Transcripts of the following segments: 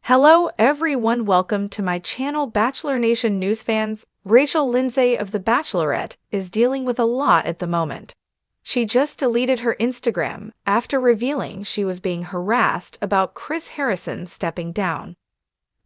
Hello everyone, welcome to my channel Bachelor Nation news fans. Rachel Lindsay of The Bachelorette is dealing with a lot at the moment. She just deleted her Instagram after revealing she was being harassed about Chris Harrison stepping down.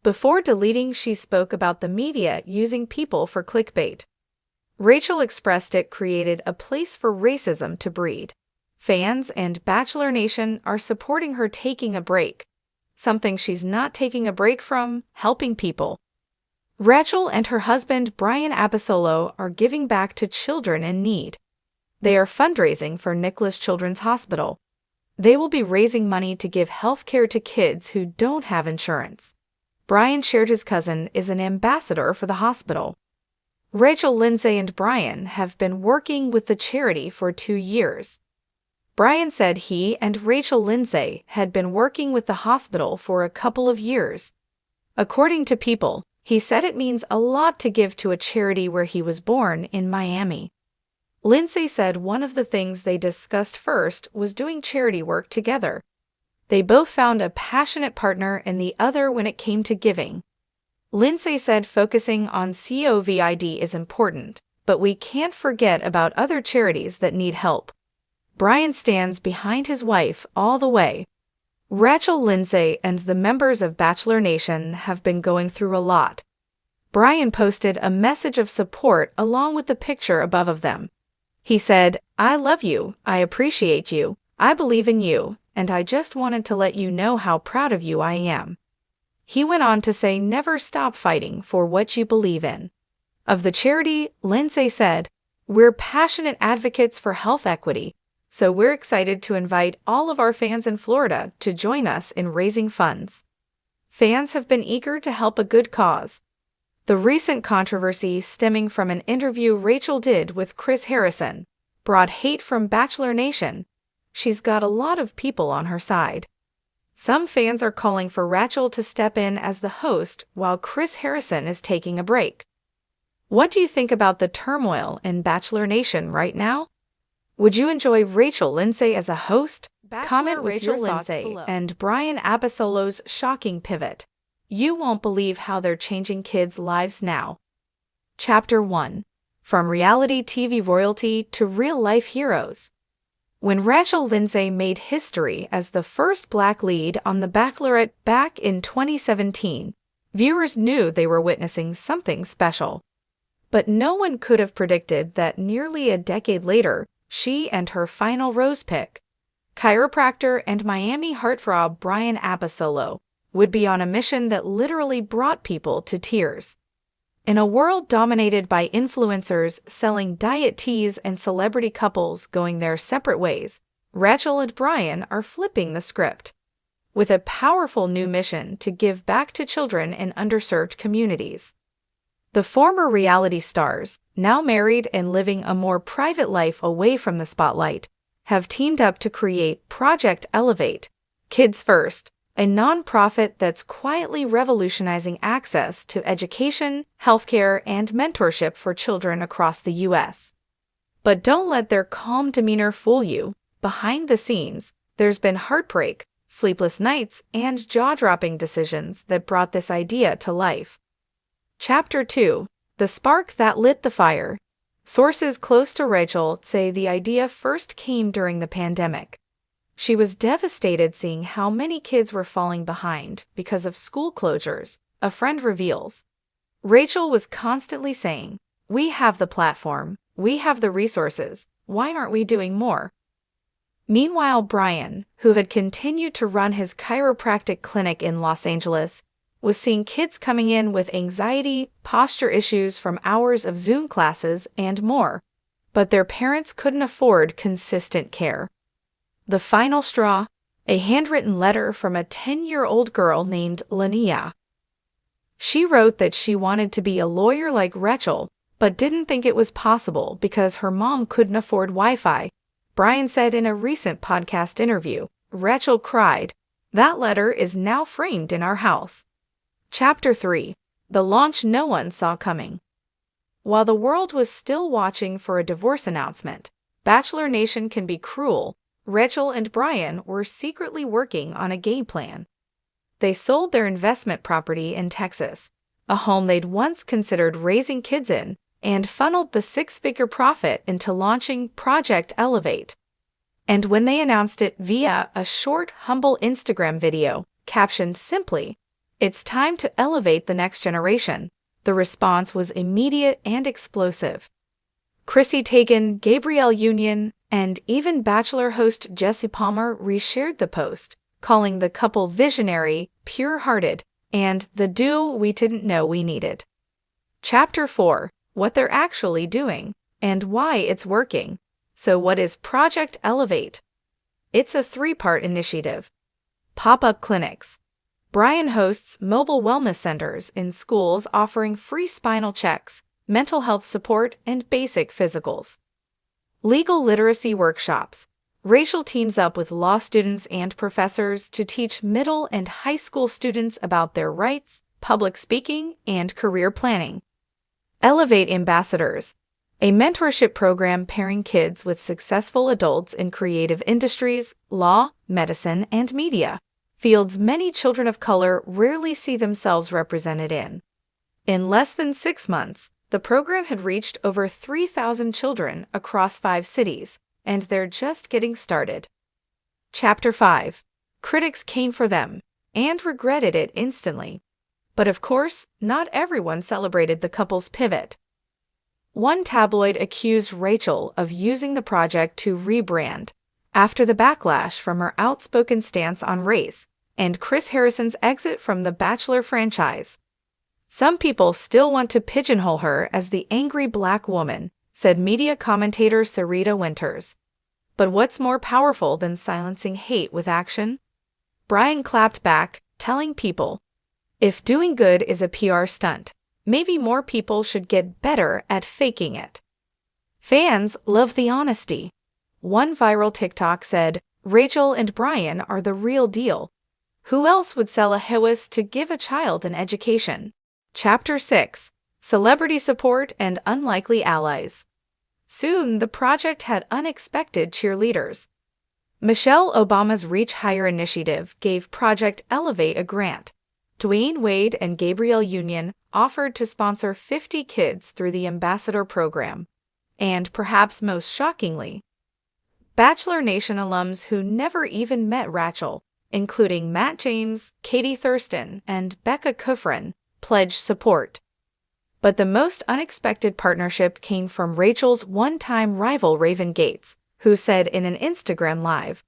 Before deleting, she spoke about the media using people for clickbait. Rachel expressed it created a place for racism to breed. Fans and Bachelor Nation are supporting her taking a break. Something she's not taking a break from: helping people. Rachel and her husband Bryan Abasolo are giving back to children in need. They are fundraising for Nicholas Children's Hospital. They will be raising money to give health care to kids who don't have insurance. Bryan shared his cousin is an ambassador for the hospital. Rachel Lindsay and Bryan have been working with the charity for 2 years. Bryan said he and Rachel Lindsay had been working with the hospital for a couple of years. According to People, he said it means a lot to give to a charity where he was born in Miami. Lindsay said one of the things they discussed first was doing charity work together. They both found a passionate partner in the other when it came to giving. Lindsay said focusing on COVID is important, but we can't forget about other charities that need help. Bryan stands behind his wife all the way. Rachel Lindsay and the members of Bachelor Nation have been going through a lot. Bryan posted a message of support along with the picture above of them. He said, "I love you, I appreciate you, I believe in you, and I just wanted to let you know how proud of you I am." He went on to say, "Never stop fighting for what you believe in." Of the charity, Lindsay said, "We're passionate advocates for health equity. So we're excited to invite all of our fans in Florida to join us in raising funds." Fans have been eager to help a good cause. The recent controversy stemming from an interview Rachel did with Chris Harrison brought hate from Bachelor Nation. She's got a lot of people on her side. Some fans are calling for Rachel to step in as the host while Chris Harrison is taking a break. What do you think about the turmoil in Bachelor Nation right now? Would you enjoy Rachel Lindsay as a host? Comment with Rachel Lindsay and Bryan Abasolo's shocking pivot. You won't believe how they're changing kids' lives now. Chapter 1. From reality TV royalty to real-life heroes. When Rachel Lindsay made history as the first Black lead on The Bachelorette back in 2017, viewers knew they were witnessing something special. But no one could have predicted that nearly a decade later, she and her final rose pick, chiropractor and Miami heartthrob Bryan Abasolo, would be on a mission that literally brought people to tears. In a world dominated by influencers selling diet teas and celebrity couples going their separate ways, Rachel and Bryan are flipping the script with a powerful new mission to give back to children in underserved communities. The former reality stars, now married and living a more private life away from the spotlight, have teamed up to create Project Elevate, Kids First, a nonprofit that's quietly revolutionizing access to education, healthcare, and mentorship for children across the U.S. But don't let their calm demeanor fool you. Behind the scenes, there's been heartbreak, sleepless nights, and jaw-dropping decisions that brought this idea to life. Chapter 2. The Spark That Lit the Fire. Sources close to Rachel say the idea first came during the pandemic. She was devastated seeing how many kids were falling behind because of school closures, a friend reveals. Rachel was constantly saying, "We have the platform, we have the resources, why aren't we doing more?" Meanwhile, Bryan, who had continued to run his chiropractic clinic in Los Angeles, was seeing kids coming in with anxiety, posture issues from hours of Zoom classes, and more, but their parents couldn't afford consistent care. The final straw: a handwritten letter from a 10-year-old girl named Lania. She wrote that she wanted to be a lawyer like Rachel, but didn't think it was possible because her mom couldn't afford Wi-Fi. Bryan said in a recent podcast interview, "Rachel cried. That letter is now framed in our house." Chapter 3. The launch no one saw coming. While the world was still watching for a divorce announcement, Bachelor Nation can be cruel. Rachel and Bryan were secretly working on a game plan. they sold their investment property in Texas, a home they'd once considered raising kids in, and funneled the six-figure profit into launching Project Elevate. And when they announced it via a short, humble Instagram video, captioned simply, "It's time to elevate the next generation," the response was immediate and explosive. Chrissy Teigen, Gabrielle Union, and even Bachelor host Jesse Palmer reshared the post, calling the couple visionary, pure-hearted, and the duo we didn't know we needed. Chapter 4. What they're actually doing, and why it's working. So what is Project Elevate? It's a three-part initiative. Pop-up clinics. Bryan hosts mobile wellness centers in schools offering free spinal checks, mental health support, and basic physicals. Legal literacy workshops. Rachel teams up with law students and professors to teach middle and high school students about their rights, public speaking, and career planning. Elevate Ambassadors, a mentorship program pairing kids with successful adults in creative industries, law, medicine, and media, fields many children of color rarely see themselves represented in. In less than 6 months, the program had reached over 3,000 children across 5 cities, and they're just getting started. Chapter 5. Critics came for them, and regretted it instantly. But of course, not everyone celebrated the couple's pivot. One tabloid accused Rachel of using the project to rebrand, after the backlash from her outspoken stance on race, and Chris Harrison's exit from the Bachelor franchise. "Some people still want to pigeonhole her as the angry black woman," said media commentator Sarita Winters. "But what's more powerful than silencing hate with action?" Bryan clapped back, telling people, "If doing good is a PR stunt, maybe more people should get better at faking it." Fans love the honesty. One viral TikTok said, "Rachel and Bryan are the real deal. Who else would sell a house to give a child an education?" Chapter 6. Celebrity Support and Unlikely Allies. Soon, the project had unexpected cheerleaders. Michelle Obama's Reach Higher initiative gave Project Elevate a grant. Dwayne Wade and Gabrielle Union offered to sponsor 50 kids through the Ambassador program. And perhaps most shockingly, Bachelor Nation alums who never even met Rachel, including Matt James, Katie Thurston, and Becca Kufrin, pledged support. But the most unexpected partnership came from Rachel's one-time rival Raven Gates, who said in an Instagram Live,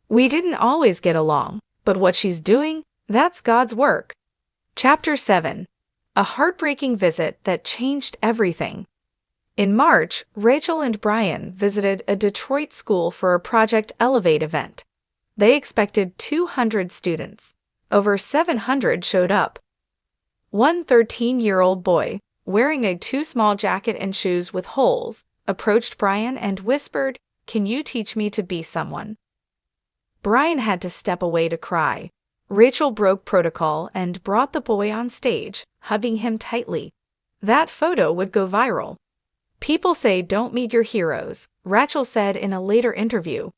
"We didn't always get along, but what she's doing, that's God's work." Chapter 7. A heartbreaking visit that changed everything. In March, Rachel and Bryan visited a Detroit school for a Project Elevate event. They expected 200 students. Over 700 showed up. One 13-year-old boy, wearing a too small jacket and shoes with holes, approached Bryan and whispered, "Can you teach me to be someone?" Bryan had to step away to cry. Rachel broke protocol and brought the boy on stage, hugging him tightly. That photo would go viral. "People say don't meet your heroes," Rachel said in a later interview.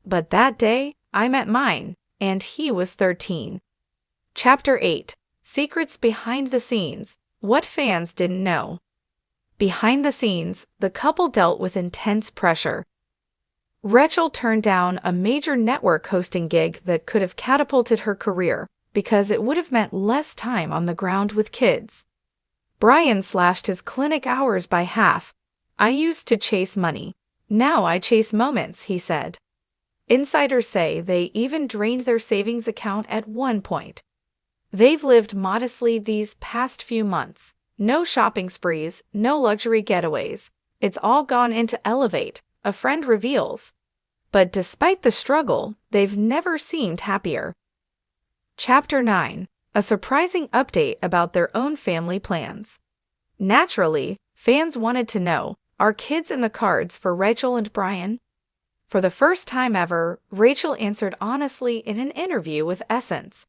"But that day, I met mine, and he was 13. Chapter 8. Secrets behind the scenes. What fans didn't know. Behind the scenes, the couple dealt with intense pressure. Rachel turned down a major network hosting gig that could have catapulted her career because it would have meant less time on the ground with kids. Bryan slashed his clinic hours by half. "I used to chase money. Now I chase moments," he said. Insiders say they even drained their savings account at one point. They've lived modestly these past few months. No shopping sprees, no luxury getaways. It's all gone into Elevate, a friend reveals. But despite the struggle, they've never seemed happier. Chapter 9. A surprising update about their own family plans. Naturally, fans wanted to know, are kids in the cards for Rachel and Bryan? For the first time ever, Rachel answered honestly in an interview with Essence.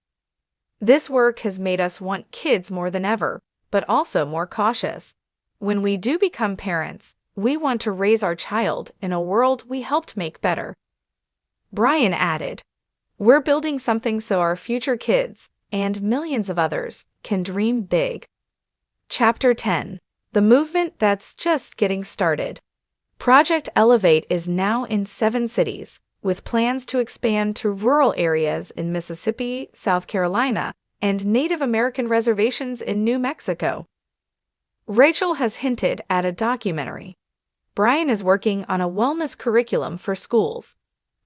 "This work has made us want kids more than ever, but also more cautious. When we do become parents, we want to raise our child in a world we helped make better." Bryan added, "We're building something so our future kids, and millions of others can dream big. Chapter 10. The movement that's just getting started. Project Elevate is now in 7 cities, with plans to expand to rural areas in Mississippi, South Carolina, and Native American reservations in New Mexico. Rachel has hinted at a documentary. Bryan is working on a wellness curriculum for schools,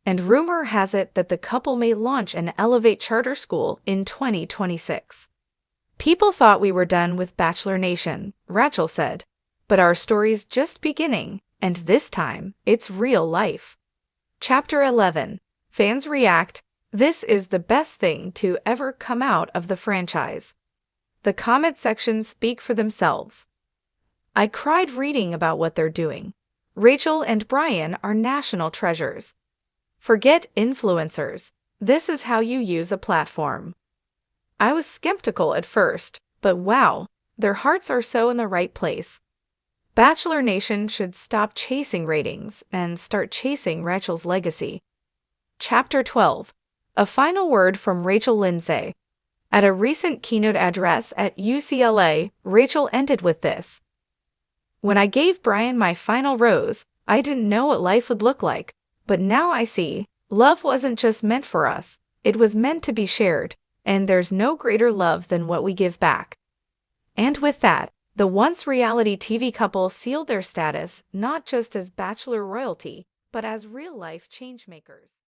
and rumor has it that the couple may launch an Elevate charter school in 2026. People thought we were done with Bachelor Nation, Rachel said, but our story's just beginning, and this time, it's real life. Chapter 11. Fans react. This is the best thing to ever come out of the franchise. The comment sections speak for themselves. I cried reading about what they're doing. Rachel and Bryan are national treasures. Forget influencers. This is how you use a platform. I was skeptical at first, but wow, their hearts are so in the right place. Bachelor Nation should stop chasing ratings and start chasing Rachel's legacy. Chapter 12. A final word from Rachel Lindsay. At a recent keynote address at UCLA, Rachel ended with this. When I gave Bryan my final rose, I didn't know what life would look like, but now I see, love wasn't just meant for us, it was meant to be shared, and there's no greater love than what we give back. And with that, the once reality TV couple sealed their status not just as Bachelor royalty, but as real-life changemakers.